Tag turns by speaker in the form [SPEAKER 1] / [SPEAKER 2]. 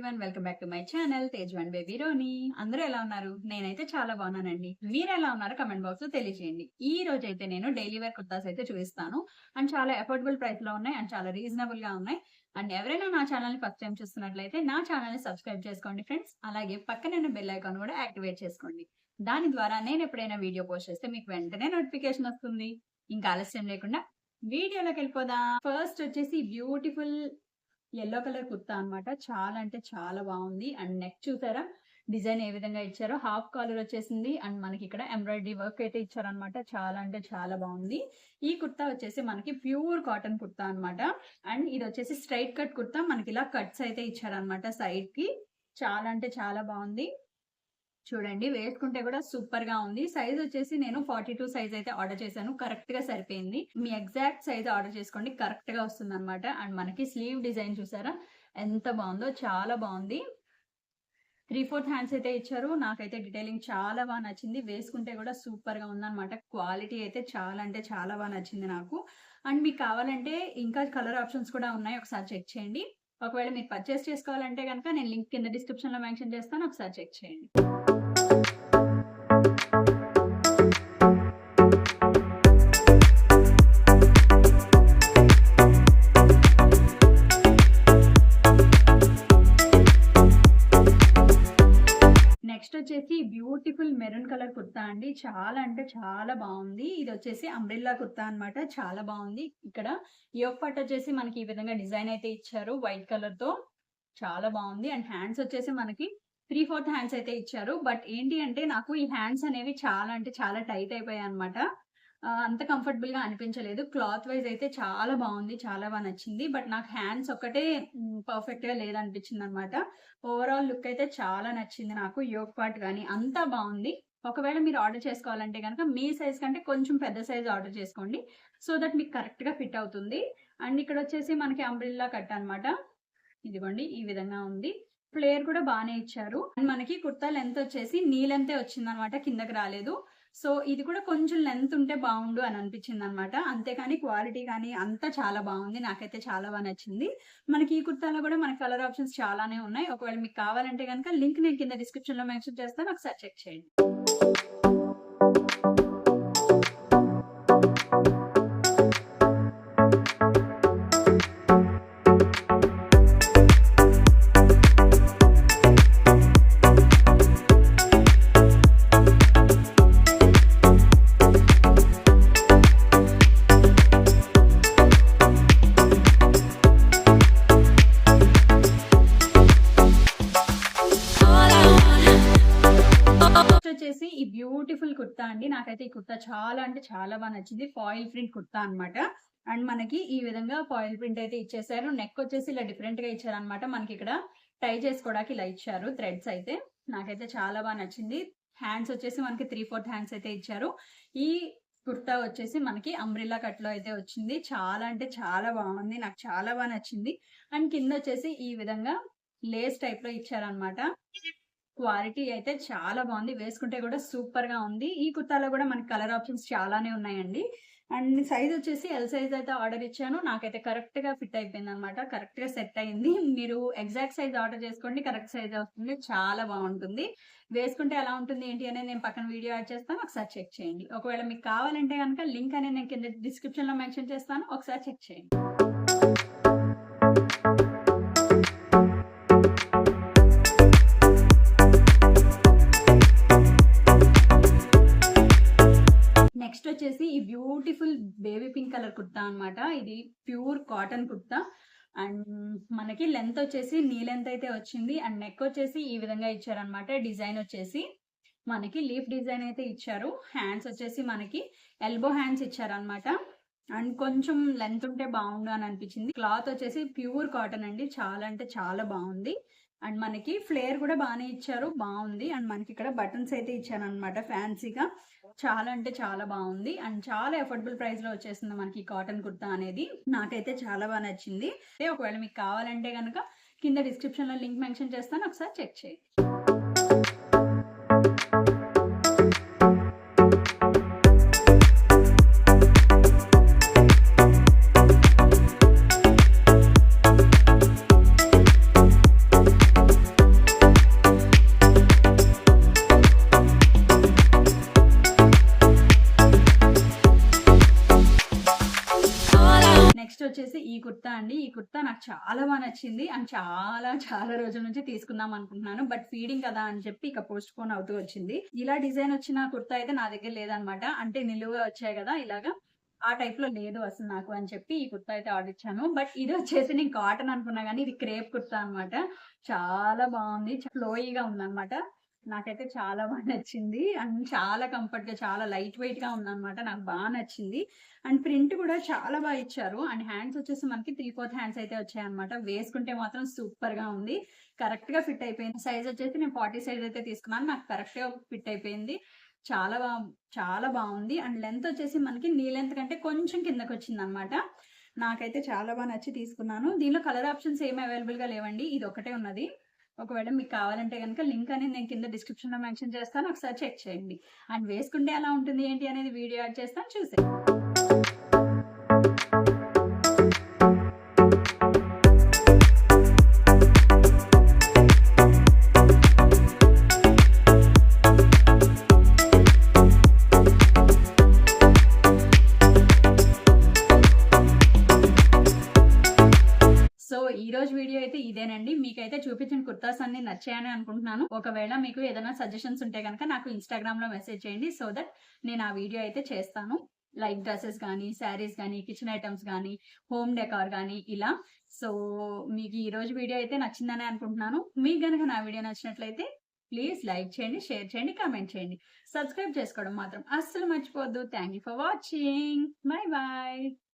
[SPEAKER 1] Everyone, welcome back to my channel Tej one baby Roni. అందరూ ఎలా ఉన్నారు? నేనైతే చాలా బాగున్నానండి. మీరు ఎలా ఉన్నారో కమెంట్ బాక్స్ లో తెలియజేయండి. ఈ రోజు అయితే నేను డైలీ వేర్ కుర్తాస్ అయితే చూపిస్తాను. అండ్ చాలా అఫోర్డబుల్ ప్రైస్ లో ఉన్నాయి అండ్ చాలా రీజనబుల్ గా ఉన్నాయి. అండ్ ఎవరైనా నా ఛానల్ ని ఫస్ట్ టైం చూస్తున్నట్లయితే నా ఛానల్ ని సబ్స్క్రైబ్ చేసుకోండి ఫ్రెండ్స్. అలాగే పక్కన ఉన్న బెల్ ఐకాన్ కూడా యాక్టివేట్ చేసుకోండి. దాని ద్వారా నేను ఎప్పుడైనా వీడియో పోస్ట్ చేస్తే మీకు వెంటనే నోటిఫికేషన్ వస్తుంది. ఇంకా ఆలస్యం లేకుండా వీడియోలోకి వెళ్ళిపోదాం. ఫస్ట్ వచ్చేసి బ్యూటిఫుల్ యెల్లో కలర్ కుర్తా అన్నమాట. చాలా అంటే చాలా బాగుంది. అండ్ నెక్ చూసారా డిజైన్ ఏ విధంగా ఇచ్చారో, హాఫ్ కాలర్ వచ్చేసింది. అండ్ మనకి ఇక్కడ ఎంబ్రాయిడరీ వర్క్ అయితే ఇచ్చారనమాట. చాలా అంటే చాలా బాగుంది. ఈ కుర్తా వచ్చేసి మనకి ప్యూర్ కాటన్ కుర్తా అన్నమాట. అండ్ ఇది వచ్చేసి స్ట్రైట్ కట్ కుర్తా. మనకి ఇలా కట్స్ అయితే ఇచ్చారనమాట సైడ్ కి. చాలా అంటే చాలా బాగుంది. చూడండి, వేసుకుంటే కూడా సూపర్ గా ఉంది. సైజ్ వచ్చేసి నేను 42 సైజ్ అయితే ఆర్డర్ చేశాను. కరెక్ట్ గా సరిపోయింది. మీ ఎగ్జాక్ట్ సైజ్ ఆర్డర్ చేసుకోండి, కరెక్ట్ గా వస్తుంది అనమాట. అండ్ మనకి స్లీవ్ డిజైన్ చూసారా ఎంత బాగుందో, చాలా బాగుంది. 3/4 హ్యాండ్స్ అయితే ఇచ్చారు. నాకైతే డీటెయిలింగ్ చాలా బాగా నచ్చింది. వేసుకుంటే కూడా సూపర్ గా ఉందన్నమాట. క్వాలిటీ అయితే చాలా అంటే చాలా బాగా నచ్చింది నాకు. అండ్ మీకు కావాలంటే ఇంకా కలర్ ఆప్షన్స్ కూడా ఉన్నాయి, ఒకసారి చెక్ చేయండి. ఒకవేళ మీరు పర్చేస్ చేసుకోవాలంటే కనుక నేను లింక్ కింద డిస్క్రిప్షన్ లో మెన్షన్ చేస్తాను, ఒకసారి చెక్ చేయండి. నెక్స్ట్ వచ్చేసి బ్యూటిఫుల్ మెరూన్ కలర్ కుర్తా అండి. చాలా అంటే చాలా బాగుంది. ఇది వచ్చేసి అంబ్రెల్లా కుర్తా అన్నమాట. చాలా బాగుంది. ఇక్కడ యోక్ పార్ట్ వచ్చేసి మనకి ఈ విధంగా డిజైన్ అయితే ఇచ్చారు వైట్ కలర్ తో. చాలా బాగుంది. అండ్ హ్యాండ్స్ వచ్చేసి మనకి 3/4 హ్యాండ్స్ అయితే ఇచ్చారు. బట్ ఏంటి అంటే నాకు ఈ హ్యాండ్స్ అనేవి చాలా అంటే చాలా టైట్ అయిపోయాయి అనమాట. అంత కంఫర్టబుల్ గా అనిపించలేదు. క్లాత్ వైజ్ అయితే చాలా బాగుంది, చాలా బాగా నచ్చింది. బట్ నాకు హ్యాండ్స్ ఒక్కటే పర్ఫెక్ట్ గా లేదనిపించింది అనమాట. ఓవరాల్ లుక్ అయితే చాలా నచ్చింది నాకు. యోక్ పార్ట్ కానీ అంతా బాగుంది. ఒకవేళ మీరు ఆర్డర్ చేసుకోవాలంటే కనుక మీ సైజ్ కంటే కొంచెం పెద్ద సైజ్ ఆర్డర్ చేసుకోండి, సో దట్ మీకు కరెక్ట్ గా ఫిట్ అవుతుంది. అండ్ ఇక్కడ వచ్చేసి మనకి అంబ్రెల్లా కట్ అనమాట. ఇదిగోండి ఈ విధంగా ఉంది. ఫ్లేర్ కూడా బాగానే ఇచ్చారు. అండ్ మనకి కుర్తా లెంత్ వచ్చేసి నీ లెంతే వచ్చింది అనమాట, కిందకి రాలేదు. సో ఇది కూడా కొంచెం లెంత్ ఉంటే బాగుండు అని అనిపించింది అనమాట. అంతేకాని క్వాలిటీ కానీ అంతా చాలా బాగుంది. నాకైతే చాలా బాగా నచ్చింది. మనకి ఈ కుర్తాలో కూడా మనకి కలర్ ఆప్షన్స్ చాలానే ఉన్నాయి. ఒకవేళ మీకు కావాలంటే కనుక లింక్ నేను కింద డిస్క్రిప్షన్ లో మెన్షన్ చేస్తాను, ఒకసారి చెక్ చేయండి. వచ్చేసి ఈ బ్యూటిఫుల్ కుర్తా అండి. నాకైతే ఈ కుర్తా చాలా అంటే చాలా బాగా నచ్చింది. ఫాయిల్ ప్రింట్ కుర్తా అన్నమాట. అండ్ మనకి ఈ విధంగా ఫాయిల్ ప్రింట్ అయితే ఇచ్చేసారు. నెక్ వచ్చేసి ఇలా డిఫరెంట్ గా ఇచ్చారనమాట. మనకి ఇక్కడ టై చేసుకోవడానికి ఇలా ఇచ్చారు థ్రెడ్స్ అయితే. నాకైతే చాలా బాగా నచ్చింది. హ్యాండ్స్ వచ్చేసి మనకి 3/4 హ్యాండ్స్ అయితే ఇచ్చారు. ఈ కుర్తా వచ్చేసి మనకి అంబ్రెల్లా కట్ లో అయితే వచ్చింది. చాలా అంటే చాలా బాగుంది, నాకు చాలా బాగా నచ్చింది. అండ్ కింద వచ్చేసి ఈ విధంగా లేస్ టైప్ లో ఇచ్చారనమాట. క్వాలిటీ అయితే చాలా బాగుంది. వేసుకుంటే కూడా సూపర్ గా ఉంది. ఈ కుర్తాలో కూడా మనకి కలర్ ఆప్షన్స్ చాలానే ఉన్నాయండి. అండ్ సైజ్ వచ్చేసి ఎల్ సైజ్ అయితే ఆర్డర్ ఇచ్చాను. నాకైతే కరెక్ట్ గా ఫిట్ అయిపోయింది అనమాట. కరెక్ట్ గా సెట్ అయింది. మీరు ఎగ్జాక్ట్ సైజ్ ఆర్డర్ చేసుకోండి, కరెక్ట్ సైజ్ వస్తుంది. చాలా బాగుంటుంది. వేసుకుంటే ఎలా ఉంటుంది ఏంటి అనేది నేను పక్కన వీడియో యాడ్ చేస్తాను, ఒకసారి చెక్ చేయండి. ఒకవేళ మీకు కావాలంటే కనుక లింక్ అనేది నేను కింద డిస్క్రిప్షన్ లో మెన్షన్ చేస్తాను, ఒకసారి చెక్ చేయండి. నెక్స్ట్ వచ్చేసి ఈ beautiful baby pink colour kurta అన్నమాట. ఇది ప్యూర్ కాటన్ కుర్తా. అండ్ మనకి లెంత్ వచ్చేసి నీ లెంత్ అయితే వచ్చింది. అండ్ నెక్ వచ్చేసి ఈ విధంగా ఇచ్చారనమాట. డిజైన్ వచ్చేసి మనకి లీఫ్ డిజైన్ అయితే ఇచ్చారు. హ్యాండ్స్ వచ్చేసి మనకి ఎల్బో హ్యాండ్స్ ఇచ్చారనమాట. అండ్ కొంచెం లెంత్ ఉంటే బాగుండు అని అనిపించింది. క్లాత్ వచ్చేసి ప్యూర్ కాటన్ అండి. చాలా అంటే చాలా బాగుంది. అండ్ మనకి ఫ్లేర్ కూడా బాగానే ఇచ్చారు, బాగుంది. అండ్ మనకి ఇక్కడ బటన్స్ అయితే ఇచ్చారు అనమాట ఫ్యాన్సీగా. చాలా అంటే చాలా బాగుంది. అండ్ చాలా అఫోర్డబుల్ ప్రైస్ లో వచ్చేసింది మనకి కాటన్ కుర్తా అనేది. నాకైతే చాలా బాగా నచ్చింది. ఒకవేళ మీకు కావాలంటే కనుక కింద డిస్క్రిప్షన్ లో లింక్ మెన్షన్ చేస్తాను, ఒకసారి చెక్ చేయండి. నెక్స్ట్ వచ్చేసి ఈ కుర్తా అండి. ఈ కుర్తా నాకు చాలా నచ్చింది. అండ్ చాలా రోజుల నుంచి తీసుకుందాం అనుకుంటున్నాను. బట్ ఫీడింగ్ కదా అని చెప్పి ఇక పోస్ట్‌పోన్ అవుతూ వచ్చింది. ఇలా డిజైన్ వచ్చిన కుర్తా అయితే నా దగ్గర లేదనమాట. అంటే నిలువుగా వచ్చాయి గదా! ఇలాగా. ఆ టైప్‌లో లేదు అసలు నాకు అని చెప్పి ఈ కుర్తా అయితే ఆర్డర్ ఇచ్చాను. బట్ ఇదొచ్చేసి నేను కాటన్ అనుకున్నా గానీ ఇది క్రేప్ కుర్తా అనమాట. చాలా బావుంది. ఫ్లోయీగా ఉందనమాట. నాకైతే చాలా నచ్చింది. అండ్ చాలా కంఫర్ట్‌గా చాలా లైట్ వెయిట్‌గా ఉందనమాట. నాకు నచ్చింది. అండ్ ప్రింట్ కూడా చాలా ఇచ్చారు. అండ్ హ్యాండ్స్ వచ్చేసి మనకి 3/4 హ్యాండ్స్ అయితే వచ్చాయన్నమాట. వేసుకుంటే మాత్రం సూపర్‌గా ఉంది. కరెక్ట్‌గా ఫిట్ అయిపోయింది. సైజ్ వచ్చేసి నేను 40 సైజ్ అయితే తీసుకున్నాను. నాకు కరెక్ట్‌గా ఫిట్ అయిపోయింది. చాలా బా చాలా బావుంది. అండ్ లెంత్ వచ్చేసి మనకి నీ లెంత్ కంటే కొంచెం కిందకొచ్చిందన్నమాట. నాకైతే చాలా నచ్చి తీసుకున్నాను. దీనిలో కలర్ ఆప్షన్స్ ఏమి అవైలబుల్‌గా లేవండి. ఇదొక్కటే ఉన్నది. ఒకవేళ మీకు కావాలంటే గనుక లింక్ అనేది నేను కింద డిస్క్రిప్షన్‌లో మెన్షన్ చేస్తాను. ఒకసారి చెక్ చేయండి. అండ్ వేసుకుంటే ఎలా ఉంటుంది ఏంటి అనేది వీడియో యాడ్ చేస్తాను చూసేయండి. సో ఈరోజు వీడియో అయితే ఇదేనండి. మీకైతే చూపించిన కుర్తాస్ అన్నీ నచ్చాయని అనుకుంటున్నాను. ఒకవేళ మీకు ఏదైనా సజెషన్స్ ఉంటే గనక నాకు ఇన్‌స్టాగ్రామ్‌లో మెసేజ్ చేయండి. సో దట్ నేను ఆ వీడియో అయితే చేస్తాను. లైక్ డ్రెసెస్ గానీ, శారీస్ గానీ, కిచెన్ ఐటెమ్స్ గానీ, హోమ్ డెకార్ గానీ ఇలా. సో మీకు ఈరోజు వీడియో అయితే నచ్చిందనే అనుకుంటున్నాను. మీకు గనక నా వీడియో నచ్చినట్లయితే ప్లీజ్ లైక్ చేయండి, షేర్ చేయండి, కామెంట్ చేయండి. సబ్స్క్రైబ్ చేసుకోవడం మాత్రం అస్సలు మర్చిపోవద్దు. Thank you for watching. By.